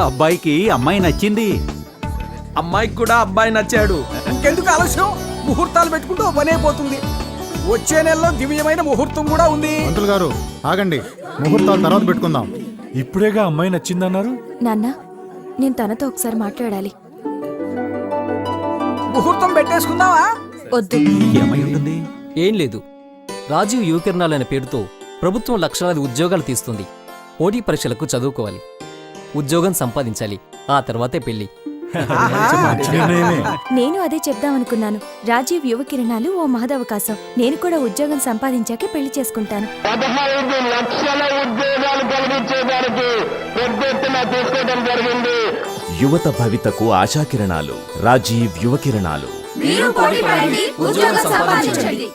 అబ్బాయికి అమ్మాయి నచ్చింది. అమ్మాయికి కూడా అబ్బాయి నచ్చాడు. ఇంకెందుకు ఆలస్యం? ముహూర్తాలు పెట్టుకుంటూ పని అయిపోతుంది. వచ్చే నెలలో దివ్యమైన ముహూర్తం కూడా ఉంది. పంతులు గారు ఆగండి, ముహూర్తాలు తర్వాత పెట్టుకుందాం. ఇప్పుడేగా అమ్మాయి నచ్చిందన్నారు. నాన్న, నేను తనతో ఒకసారి మాట్లాడాలి. ముహూర్తం పెట్టేసుకుందామా? వద్దు. ఏమై ఉంటుంది? ఏం లేదు, రాజీవ్ యువకిరణాలు అనే పేరుతో ప్రభుత్వం లక్షలాది ఉద్యోగాలు తీస్తుంది. పోటీ పరీక్షలకు చదువుకోవాలి, ఉద్యోగం సంపాదించాలి, ఆ తర్వాతే పెళ్లి. నేను అదే చెప్దామనుకున్నాను. రాజీవ్ యువ కిరణాలు ఓ మహదవకాశం. నేను కూడా ఉద్యోగం సంపాదించాకే పెళ్లి చేసుకుంటాను. 15 లక్షల ఉద్యోగాలు కలిగించేదానికి పెద్ద ఎత్తున తీసుకోవడం జరిగింది. యువత భవితకు ఆశాకిరణాలు. రాజీవ్ యువ కిరణాలు. మీరు పోటీ పడండి, ఉద్యోగం సంపాదించండి.